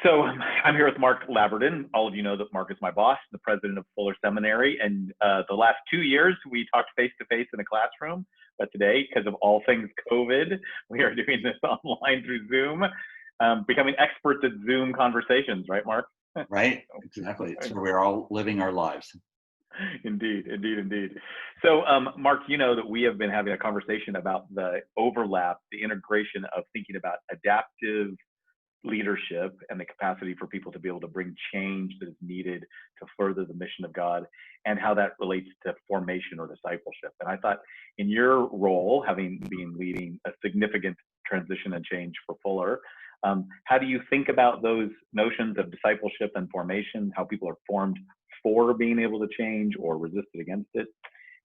So I'm here with Mark Labberton. All of you know that Mark is my boss, the president of Fuller Seminary. And the last 2 years, we talked face-to-face in a classroom. But today, because of all things COVID, we are doing this online through Zoom, becoming experts at Zoom conversations, right, Mark? Right, exactly. So we're all living our lives. Indeed, indeed, indeed. So, Mark, you know that we have been having a conversation about the overlap, the integration of thinking about adaptive leadership and the capacity for people to be able to bring change that is needed to further the mission of God, and how that relates to formation or discipleship. And I thought, in your role, having been leading a significant transition and change for Fuller, how do you think about those notions of discipleship and formation, how people are formed for being able to change or resisted against it?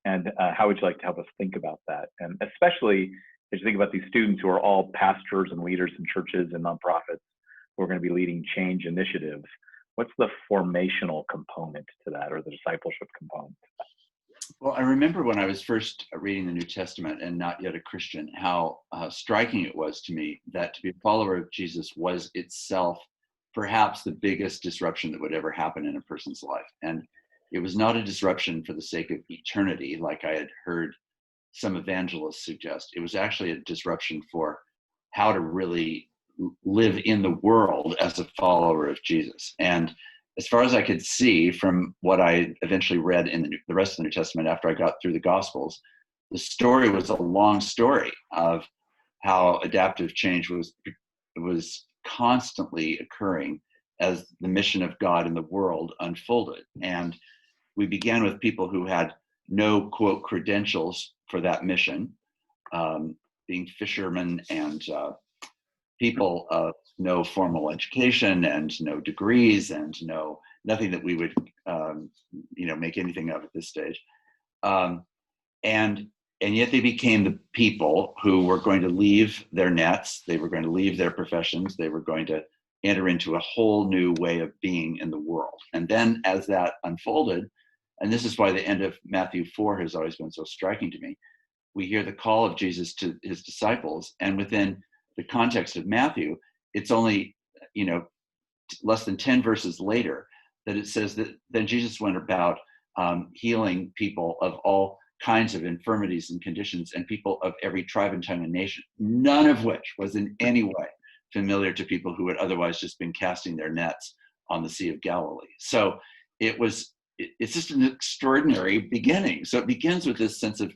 And how would you like to help us think about that? And especially as you think about these students who are all pastors and leaders in churches and nonprofits who are going to be leading change initiatives, what's the formational component to that, or the discipleship component? Well, I remember when I was first reading the New Testament and not yet a Christian, how striking it was to me that to be a follower of Jesus was itself perhaps the biggest disruption that would ever happen in a person's life. And it was not a disruption for the sake of eternity, like I had heard some evangelists suggest. It was actually a disruption for how to really live in the world as a follower of Jesus. And as far as I could see from what I eventually read in the rest of the New Testament after I got through the Gospels, the story was a long story of how adaptive change was constantly occurring as the mission of God in the world unfolded. And we began with people who had no, quote, credentials for that mission, being fishermen and people of no formal education and no degrees and nothing that we would make anything of at this stage, and yet they became the people who were going to leave their nets, they were going to leave their professions, they were going to enter into a whole new way of being in the world. And then as that unfolded, and this is why the end of Matthew 4 has always been so striking to me, we hear the call of Jesus to his disciples, and within the context of Matthew, it's only, less than 10 verses later that it says that then Jesus went about healing people of all kinds of infirmities and conditions, and people of every tribe and tongue and nation, none of which was in any way familiar to people who had otherwise just been casting their nets on the Sea of Galilee. So it's just an extraordinary beginning. So it begins with this sense of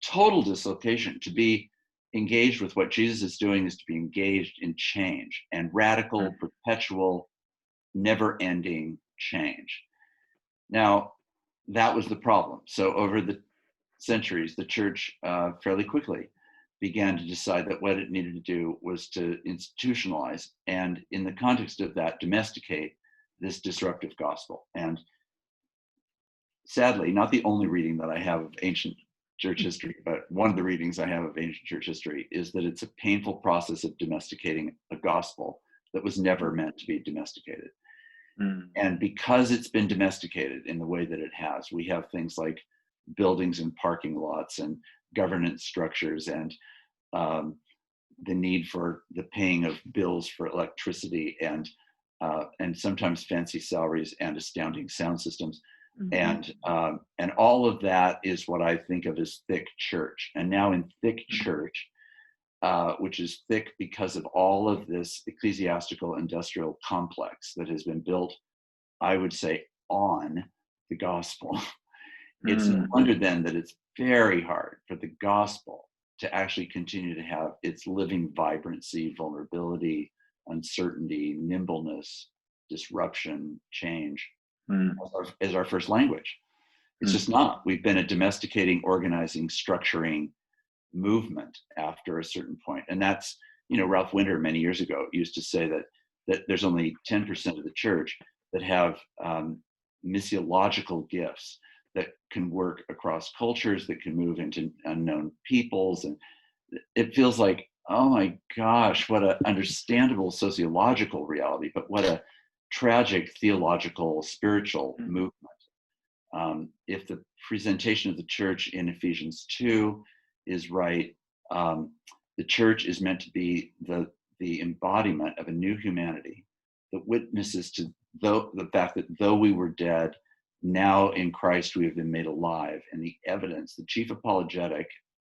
total dislocation. To be engaged with what Jesus is doing is to be engaged in change, and radical, perpetual, never-ending change. Now, that was the problem. So over the centuries, the church fairly quickly began to decide that what it needed to do was to institutionalize, and in the context of that, domesticate this disruptive gospel. And sadly, not the only reading that I have of ancient church history, but one of the readings I have of ancient church history is that it's a painful process of domesticating a gospel that was never meant to be domesticated. And because it's been domesticated in the way that it has, we have things like buildings and parking lots and governance structures and the need for the paying of bills for electricity and sometimes fancy salaries and astounding sound systems. And all of that is what I think of as thick church. And now in thick church, which is thick because of all of this ecclesiastical industrial complex that has been built, I would say, on the gospel. It's no wonder then that it's very hard for the gospel to actually continue to have its living vibrancy, vulnerability, uncertainty, nimbleness, disruption, change as our first language. It's just not. We've been a domesticating, organizing, structuring movement after a certain point. And that's, Ralph Winter many years ago used to say that there's only 10% of the church that have missiological gifts that can work across cultures, that can move into unknown peoples. And it feels like, oh my gosh, what an understandable sociological reality, but what a tragic theological, spiritual movement. If the presentation of the church in Ephesians 2 is right, the church is meant to be the embodiment of a new humanity that witnesses to the fact that though we were dead, now in Christ we have been made alive. And the evidence, the chief apologetic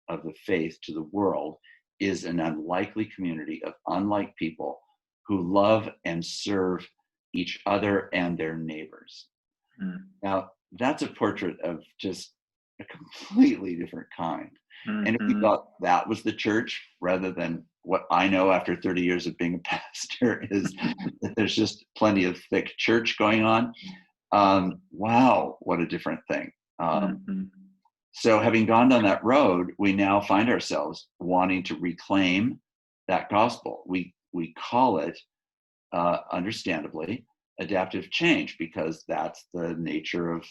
of the faith to the world, is an unlikely community of unlike people who love and serve each other and their neighbors. Now, that's a portrait of just a completely different kind. And if we thought that was the church, rather than what I know after 30 years of being a pastor is that there's just plenty of thick church going on, wow, what a different thing. So having gone down that road, we now find ourselves wanting to reclaim that gospel. We call it, understandably, adaptive change, because that's the nature of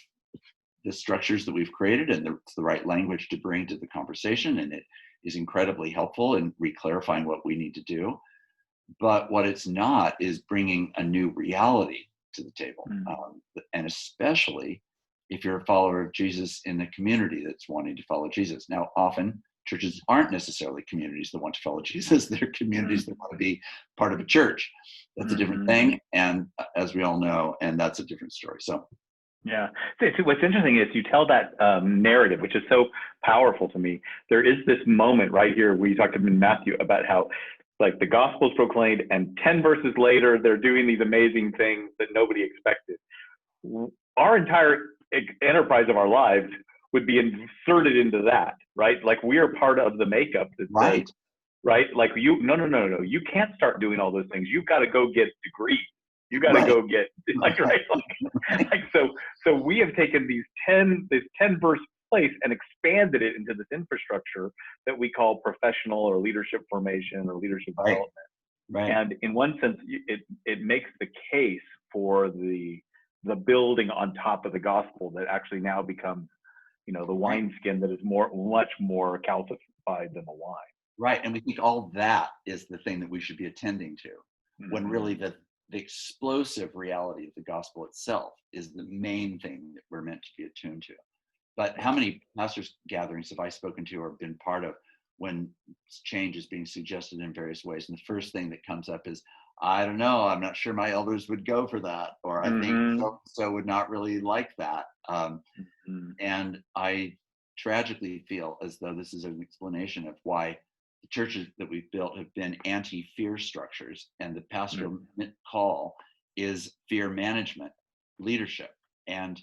the structures that we've created, and it's the right language to bring to the conversation, and it is incredibly helpful in reclarifying what we need to do. But what it's not is bringing a new reality to the table, and especially if you're a follower of Jesus in a community that's wanting to follow Jesus. Now, often churches aren't necessarily communities that want to follow Jesus. They're communities that want to be part of a church. That's a different thing, and as we all know, and that's a different story. So. Yeah. See, what's interesting is you tell that narrative, which is so powerful to me. There is this moment right here where you talked in Matthew about how, like, the gospel's proclaimed, and 10 verses later, they're doing these amazing things that nobody expected. Our entire enterprise of our lives would be inserted into that, right? Like, we are part of the makeup that Right. says, right? Like, no. You can't start doing all those things. You've got to go get degrees. You got to go get, like, right? Like, so we have taken this 10 verse place and expanded it into this infrastructure that we call professional or leadership formation or leadership development. Right. And in one sense, it makes the case for the building on top of the gospel that actually now becomes, the wineskin that is much more calcified than the wine. Right. And we think all that is the thing that we should be attending to, when really the explosive reality of the gospel itself is the main thing that we're meant to be attuned to. But how many pastors' gatherings have I spoken to or been part of when change is being suggested in various ways? And the first thing that comes up is, I don't know, I'm not sure my elders would go for that, or I think so would not really like that. And I tragically feel as though this is an explanation of why the churches that we've built have been anti-fear structures, and the pastoral call is fear management leadership. And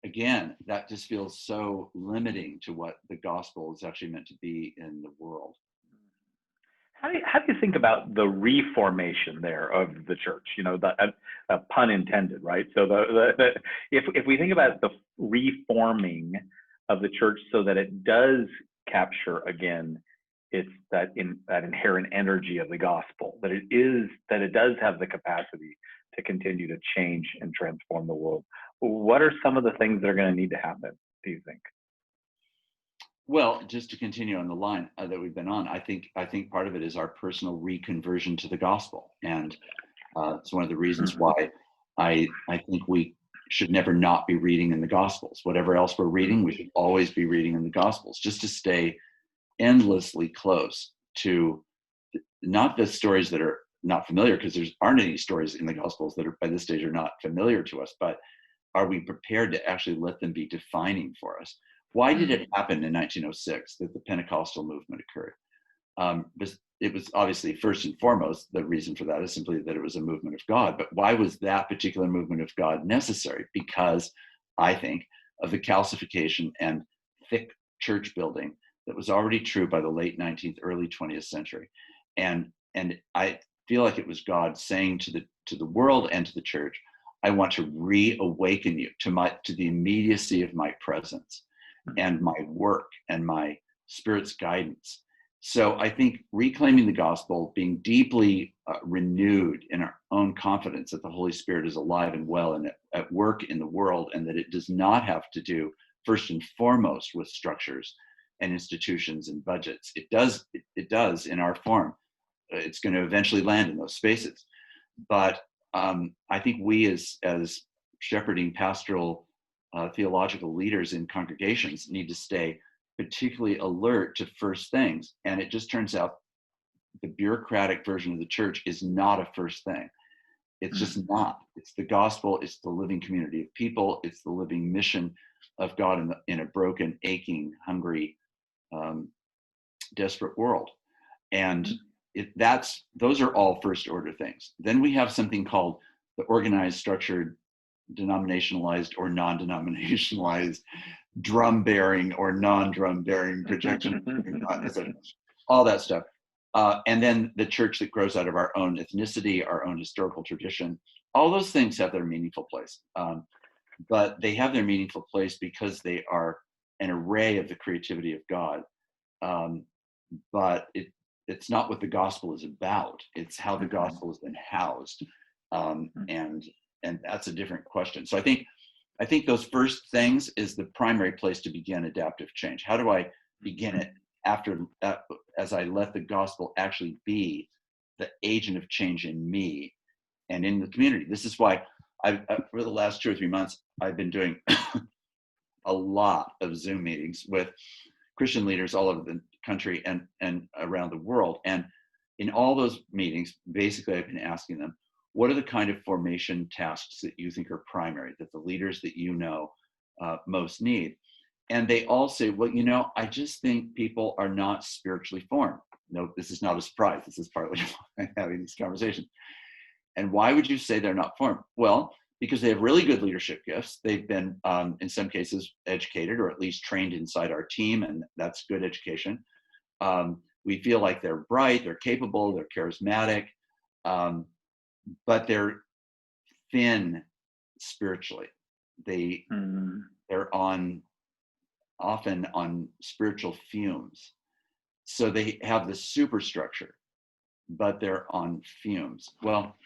again, that just feels so limiting to what the gospel is actually meant to be in the world. How do you think about the reformation there of the church? The pun intended, right? So if we think about the reforming of the church so that it does capture again, it's that inherent energy of the gospel, that it does have the capacity to continue to change and transform the world. What are some of the things that are going to need to happen, do you think? Well, just to continue on the line that we've been on, I think part of it is our personal reconversion to the gospel, and it's one of the reasons why I think we should never not be reading in the Gospels. Whatever else we're reading, we should always be reading in the Gospels, just to stay endlessly close to not the stories that are not familiar, because there aren't any stories in the Gospels that are by this stage are not familiar to us, but are we prepared to actually let them be defining for us? Why did it happen in 1906 that the Pentecostal movement occurred? It was obviously, first and foremost, the reason for that is simply that it was a movement of God. But why was that particular movement of God necessary? Because I think of the calcification and thick church building that was already true by the late 19th, early 20th century. And I feel like it was God saying to the world and to the church, I want to reawaken you to the immediacy of my presence and my work and my Spirit's guidance. So I think reclaiming the gospel, being deeply renewed in our own confidence that the Holy Spirit is alive and well and at work in the world, and that it does not have to do first and foremost with structures and institutions and budgets. It does in our form. It's going to eventually land in those spaces. But I think we as shepherding pastoral theological leaders in congregations need to stay particularly alert to first things. And it just turns out the bureaucratic version of the church is not a first thing. It's just not. It's the gospel. It's the living community of people. It's the living mission of God in a broken, aching, hungry, desperate world. And those are all first order things. Then we have something called the organized, structured, denominationalized or non-denominationalized, drum bearing or non-drum bearing projection, all that stuff. And then the church that grows out of our own ethnicity, our own historical tradition. All those things have their meaningful place. But they have their meaningful place because they are an array of the creativity of God. But it's not what the gospel is about. It's how the gospel has been housed. And that's a different question. So I think those first things is the primary place to begin adaptive change. How do I begin it after as I let the gospel actually be the agent of change in me and in the community? This is why for the last 2 or 3 months, I've been doing a lot of Zoom meetings with Christian leaders all over the country and around the world. And in all those meetings, basically, I've been asking them, what are the kind of formation tasks that you think are primary, that the leaders that you know most need? And they all say, well, I just think people are not spiritually formed. No, this is not a surprise. This is partly why I'm having these conversations. And why would you say they're not formed? Well, because they have really good leadership gifts. They've been, in some cases, educated or at least trained inside our team, and that's good education. We feel like they're bright, they're capable, they're charismatic, but they're thin spiritually. They're often on spiritual fumes. So they have the superstructure, but they're on fumes. Well,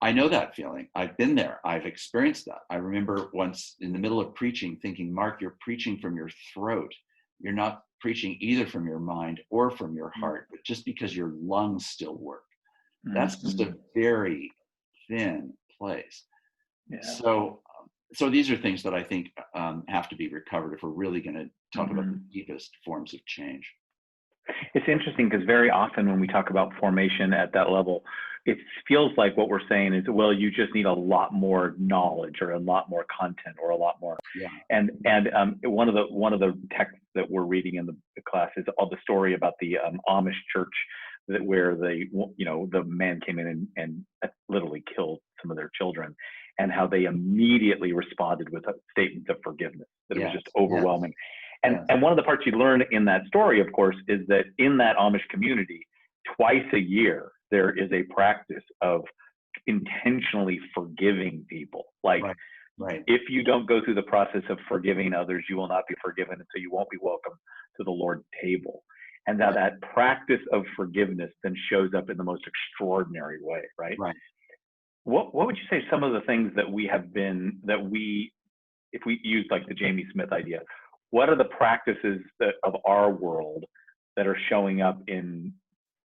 I know that feeling. I've been there. I've experienced that. I remember once in the middle of preaching thinking, Mark, you're preaching from your throat. You're not preaching either from your mind or from your heart, but just because your lungs still work. That's just a very thin place. Yeah. So these are things that I think have to be recovered if we're really going to talk about the deepest forms of change. It's interesting because very often when we talk about formation at that level, it feels like what we're saying is, well, you just need a lot more knowledge or a lot more content or a lot more. Yeah. And one of the texts that we're reading in the class is all the story about the Amish church where the man came in and literally killed some of their children, and how they immediately responded with statements of forgiveness. That it was just overwhelming. And one of the parts you learn in that story, of course, is that in that Amish community, twice a year, there is a practice of intentionally forgiving people. Like, if you don't go through the process of forgiving others, you will not be forgiven, and so you won't be welcome to the Lord's table. And that practice of forgiveness then shows up in the most extraordinary way, right? What would you say some of the things that if we use like the Jamie Smith idea, what are the practices of our world that are showing up in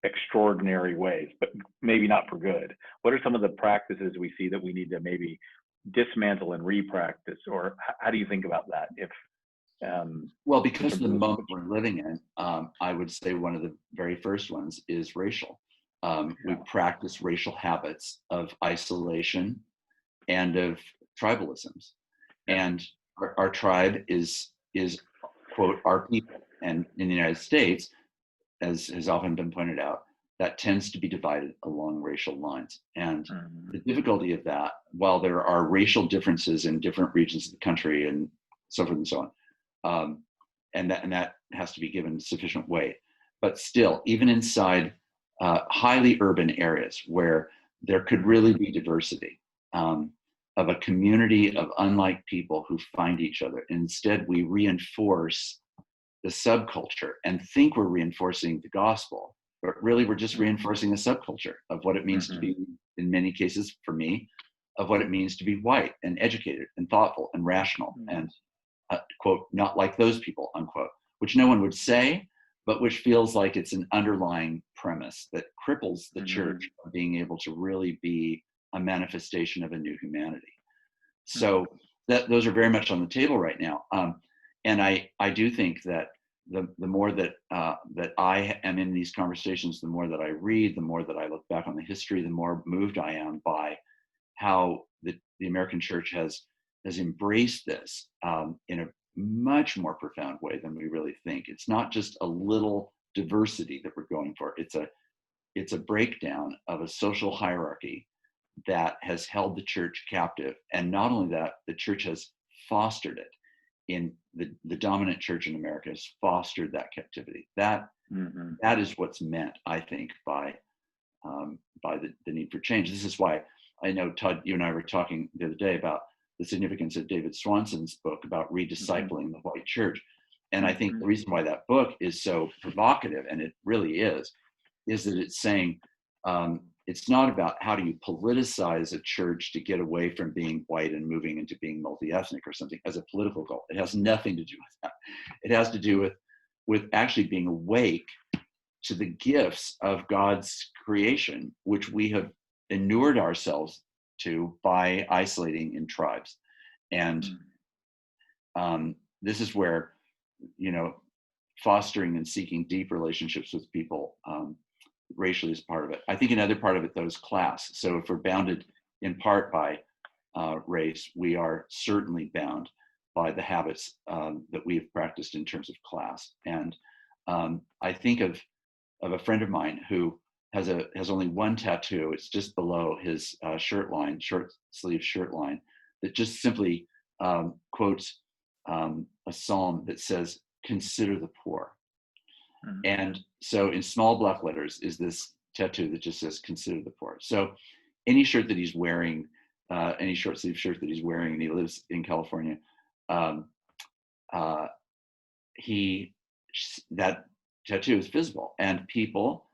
extraordinary ways, but maybe not for good? What are some of the practices we see that we need to maybe dismantle and re-practice? Or how do you think about that? Well, because of the moment we're living in, I would say one of the very first ones is racial. We practice racial habits of isolation and of tribalisms. And our tribe is quote, our people. And in the United States, as has often been pointed out, that tends to be divided along racial lines. And the difficulty of that, while there are racial differences in different regions of the country and so forth and so on, and that has to be given sufficient weight, but still, even inside highly urban areas where there could really be diversity, of a community of unlike people who find each other. Instead, we reinforce the subculture and think we're reinforcing the gospel, but really we're just reinforcing the subculture of what it means to be, in many cases for me, of what it means to be white and educated and thoughtful and rational and, quote, not like those people, unquote, which no one would say, but which feels like it's an underlying premise that cripples the church of being able to really be a manifestation of a new humanity. So those are very much on the table right now. And I do think that the more that I am in these conversations, the more that I read, the more that I look back on the history, the more moved I am by how the American church has embraced this in a much more profound way than we really think. It's not just a little diversity that we're going for. It's a breakdown of a social hierarchy that has held the church captive. And not only that, the church has fostered it. In the dominant church in America has fostered that captivity. That is what's meant, I think, by the need for change. This is why I know, Todd, you and I were talking the other day about the significance of David Swanson's book about rediscipling the white church. And I think the reason why that book is so provocative, and it really is that it's saying it's not about how do you politicize a church to get away from being white and moving into being multi-ethnic or something as a political goal. It has nothing to do with that. It has to do with actually being awake to the gifts of God's creation, which we have inured ourselves to by isolating in tribes. And this is where, fostering and seeking deep relationships with people racially is part of it. I think another part of it, though, is class. So if we're bounded in part by race, we are certainly bound by the habits that we have practiced in terms of class. And I think of a friend of mine who has only one tattoo. It's just below his short sleeve shirt line, that just simply quotes a psalm that says, "Consider the poor." And so in small block letters is this tattoo that just says, "Consider the poor." So any shirt that he's wearing, any short sleeve shirt that he's wearing, and he lives in California, that tattoo is visible, and people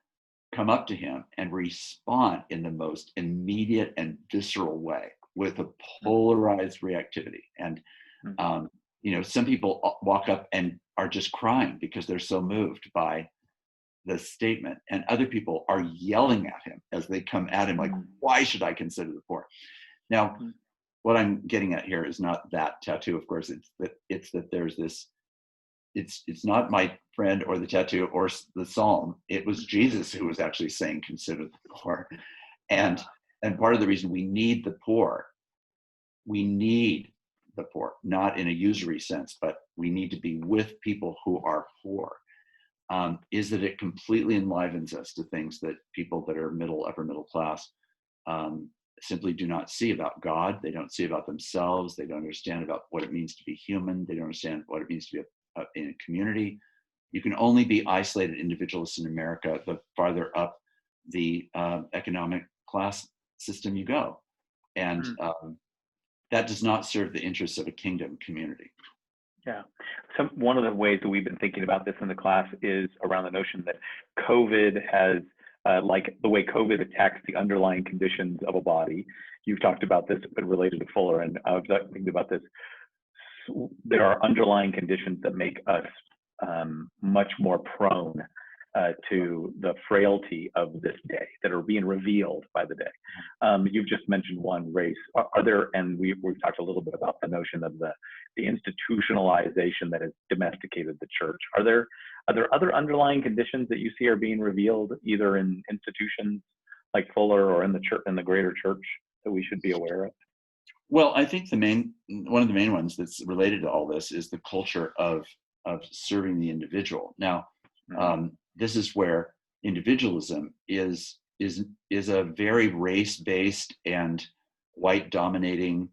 come up to him and respond in the most immediate and visceral way with a polarized reactivity. And some people walk up and are just crying because they're so moved by the statement, and other people are yelling at him as they come at him like, "Why should I consider the poor?" Now, what I'm getting at here is not that tattoo, of course. It's that there's this. It's not my friend or the tattoo or the psalm. It was Jesus who was actually saying, "Consider the poor," and part of the reason we need the poor, not in a usury sense, but we need to be with people who are poor, is that it completely enlivens us to things that people that are upper middle class simply do not see about God. They don't see about themselves. They don't understand about what it means to be human. They don't understand what it means to be in a community. You can only be isolated individualists in America the farther up the economic class system you go. And that does not serve the interests of a kingdom community. Yeah. One of the ways that we've been thinking about this in the class is around the notion that COVID has, like the way COVID attacks the underlying conditions of a body. You've talked about this, but related to Fuller, and I was thinking about this. There are underlying conditions that make us much more prone to the frailty of this day that are being revealed by the day. You've just mentioned one, race. Are there, and we've talked a little bit about the notion of the institutionalization that has domesticated the church. Are there other underlying conditions that you see are being revealed either in institutions like Fuller or in the church, in the greater church, that we should be aware of? Well, I think one of the main ones that's related to all this is the culture of serving the individual. Now, this is where individualism is a very race-based and white-dominating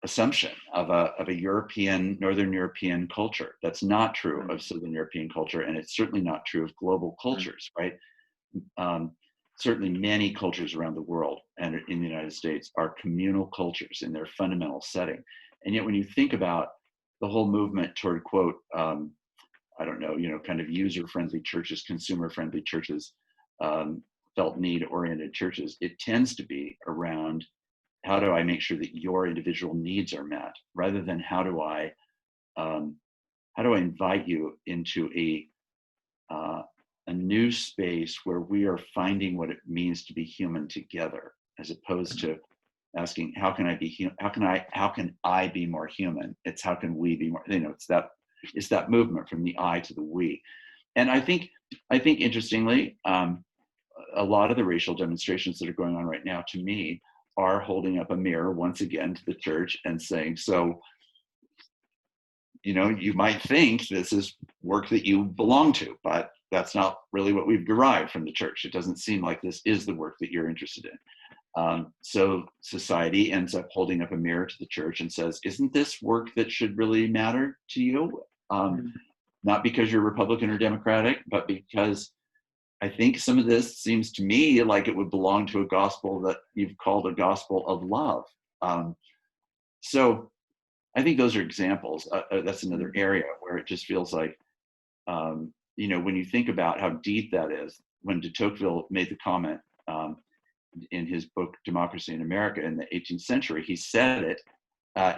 assumption of a Northern European culture. That's not true of Southern European culture, and it's certainly not true of global cultures, right? Certainly many cultures around the world and in the United States are communal cultures in their fundamental setting. And yet when you think about the whole movement toward, quote, kind of user-friendly churches, consumer-friendly churches, felt need-oriented churches, it tends to be around how do I make sure that your individual needs are met, rather than how do I invite you into a new space where we are finding what it means to be human together, as opposed to asking how can I be more human. It's how can we be more. It's that movement from the I to the we. And I think interestingly, a lot of the racial demonstrations that are going on right now, to me, are holding up a mirror once again to the church and saying, so, you might think this is work that you belong to, but that's not really what we've derived from the church. It doesn't seem like this is the work that you're interested in. So society ends up holding up a mirror to the church and says, isn't this work that should really matter to you? Not because you're Republican or Democratic, but because I think some of this seems to me like it would belong to a gospel that you've called a gospel of love. So I think those are examples. That's another area where it just feels like, when you think about how deep that is, when de Tocqueville made the comment in his book, Democracy in America in the 18th century, he said it.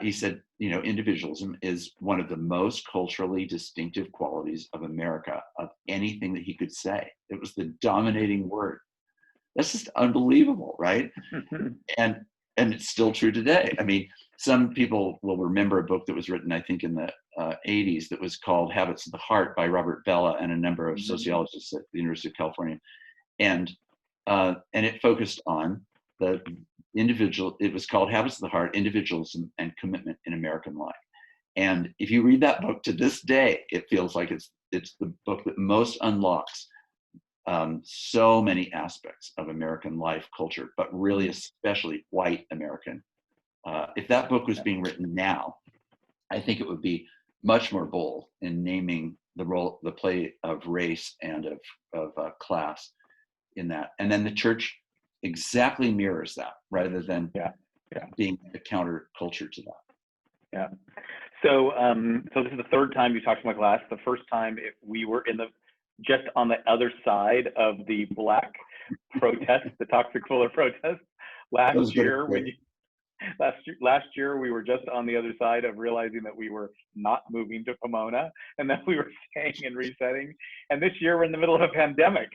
He said, individualism is one of the most culturally distinctive qualities of America, of anything that he could say. It was the dominating word. That's just unbelievable, right? And it's still true today. I mean, some people will remember a book that was written, I think, in the 80s that was called Habits of the Heart by Robert Bella and a number of sociologists at the University of California. And it focused on the individual. It was called Habits of the Heart, Individualism and Commitment in American Life. And if you read that book to this day, it feels like it's the book that most unlocks so many aspects of American life culture, but really especially white American. If that book was being written now, I think it would be much more bold in naming the play of race and of class in that. And then the church exactly mirrors that rather than being a counterculture to that. Yeah. So this is the third time you talked to my class. The first time we were just on the other side of the Black protest, the toxic Fuller protest last year. Last year we were just on the other side of realizing that we were not moving to Pomona and that we were staying and resetting. And this year we're in the middle of a pandemic.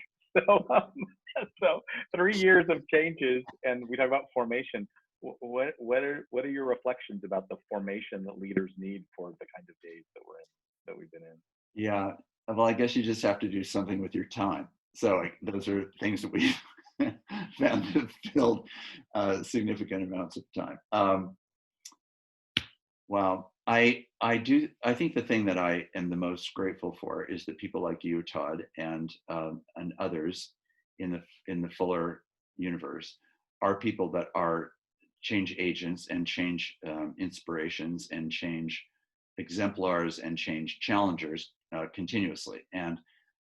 So 3 years of changes, and we talk about formation. What are your reflections about the formation that leaders need for the kind of days that we've been in? Yeah, well, I guess you just have to do something with your time. So those are things that we found have filled significant amounts of time. Wow, I think the thing that I am the most grateful for is that people like you, Tod, and others in the Fuller universe are people that are change agents and change inspirations and change exemplars and change challengers continuously. And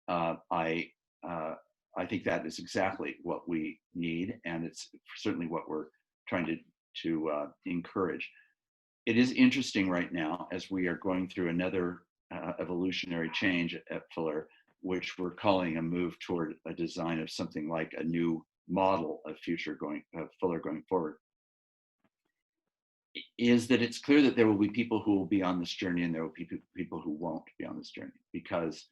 I think that is exactly what we need, and it's certainly what we're trying to encourage. It is interesting right now as we are going through another evolutionary change at Fuller, which we're calling a move toward a design of something like a new model of Fuller going forward, is that it's clear that there will be people who will be on this journey and there will be people who won't be on this journey, because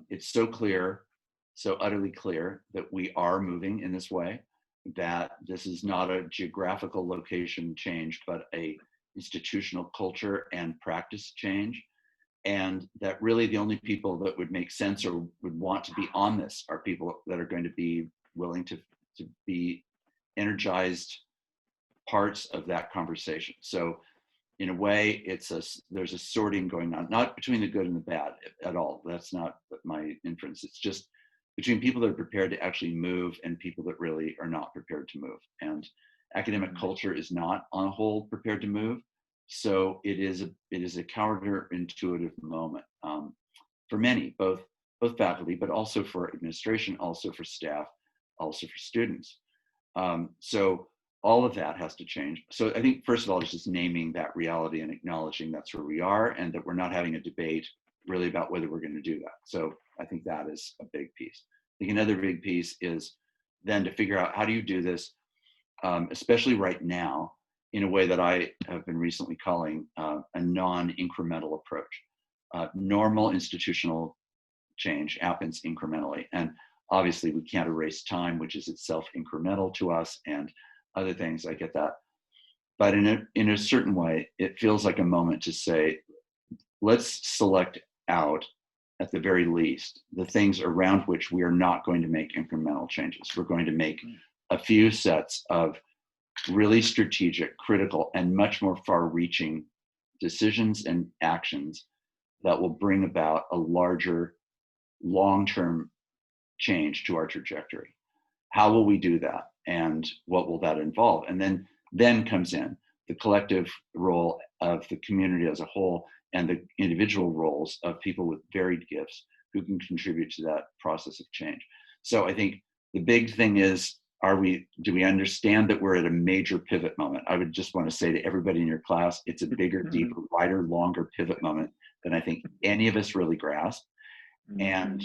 it's so clear, so utterly clear that we are moving in this way, that this is not a geographical location change, but a institutional culture and practice change. And that really the only people that would make sense or would want to be on this are people that are going to be willing to be energized parts of that conversation. So in a way, there's a sorting going on, not between the good and the bad at all. That's not my inference. It's just between people that are prepared to actually move and people that really are not prepared to move. And academic culture is not on a whole prepared to move. So it is a counterintuitive moment for many, both faculty, but also for administration, also for staff, also for students. So all of that has to change. So I think, first of all, it's just naming that reality and acknowledging that's where we are and that we're not having a debate really about whether we're going to do that. So I think that is a big piece. I think another big piece is then to figure out how do you do this, especially right now, in a way that I have been recently calling a non-incremental approach. Normal institutional change happens incrementally. And obviously we can't erase time, which is itself incremental to us, and other things, I get that. But in a certain way, it feels like a moment to say, let's select out, at the very least, the things around which we are not going to make incremental changes. We're going to make a few sets of really strategic, critical, and much more far-reaching decisions and actions that will bring about a larger long-term change to our trajectory. How will we do that? And what will that involve? And then comes in the collective role of the community as a whole and the individual roles of people with varied gifts who can contribute to that process of change. So I think the big thing is, do we understand that we're at a major pivot moment? I would just want to say to everybody in your class, it's a bigger, deeper, wider, longer pivot moment than I think any of us really grasp. And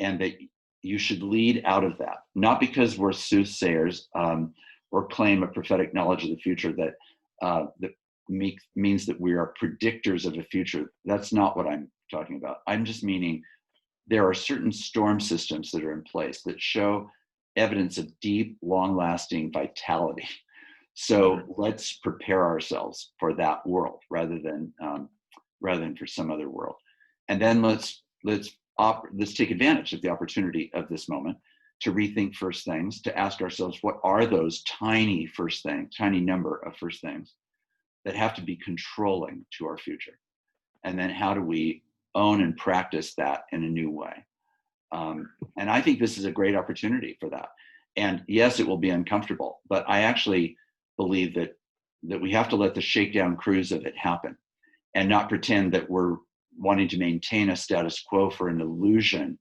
that you should lead out of that, not because we're soothsayers or claim a prophetic knowledge of the future that means that we are predictors of a future. That's not what I'm talking about. I'm just meaning there are certain storm systems that are in place that show evidence of deep, long-lasting vitality. So let's prepare ourselves for that world rather than for some other world. And then let's take advantage of the opportunity of this moment to rethink first things, to ask ourselves, what are those tiny first things, tiny number of first things that have to be controlling to our future? And then how do we own and practice that in a new way? And I think this is a great opportunity for that. And yes, it will be uncomfortable, but I actually believe that we have to let the shakedown cruise of it happen and not pretend that we're wanting to maintain a status quo for an illusion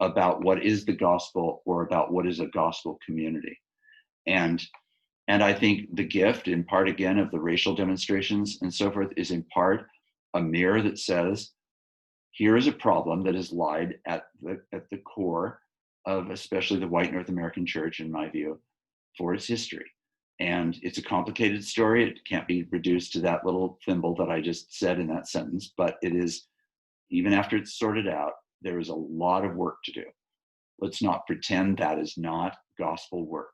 about what is the gospel or about what is a gospel community. And I think the gift, in part again, of the racial demonstrations and so forth, is in part a mirror that says, here is a problem that has lied at the core of especially the white North American church, in my view, for its history. And it's a complicated story. It can't be reduced to that little thimble that I just said in that sentence, but it is, even after it's sorted out, there is a lot of work to do. Let's not pretend that is not gospel work.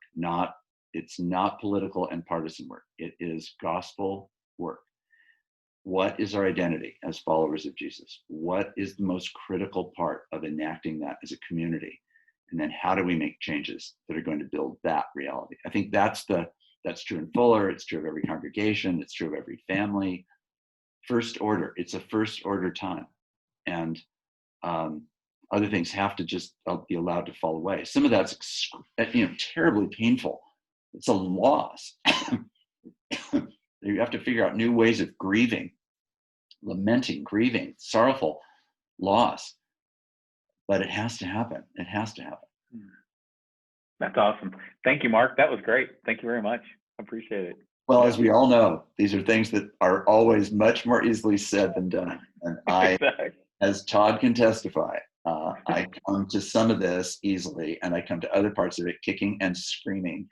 It's not political and partisan work. It is gospel work. What is our identity as followers of Jesus? What is the most critical part of enacting that as a community? And then how do we make changes that are going to build that reality? I think that's true in Fuller. It's true of every congregation. It's true of every family. First order. It's a first order time. And other things have to just be allowed to fall away. Some of that's terribly painful. It's a loss. You have to figure out new ways of grieving, lamenting, grieving, sorrowful loss. But it has to happen. It has to happen. That's awesome. Thank you, Mark. That was great. Thank you very much. I appreciate it. Well, as we all know, these are things that are always much more easily said than done. And Exactly. as Tod can testify, I come to some of this easily, and I come to other parts of it kicking and screaming.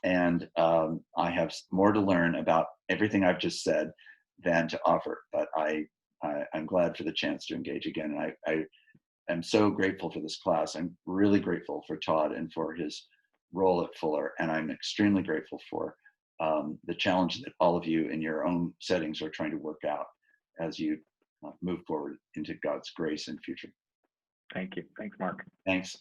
And I have more to learn about everything I've just said than to offer. But I'm glad for the chance to engage again. And I am so grateful for this class. I'm really grateful for Tod and for his role at Fuller. And I'm extremely grateful for the challenge that all of you in your own settings are trying to work out as you move forward into God's grace and future. Thank you. Thanks, Mark. Thanks.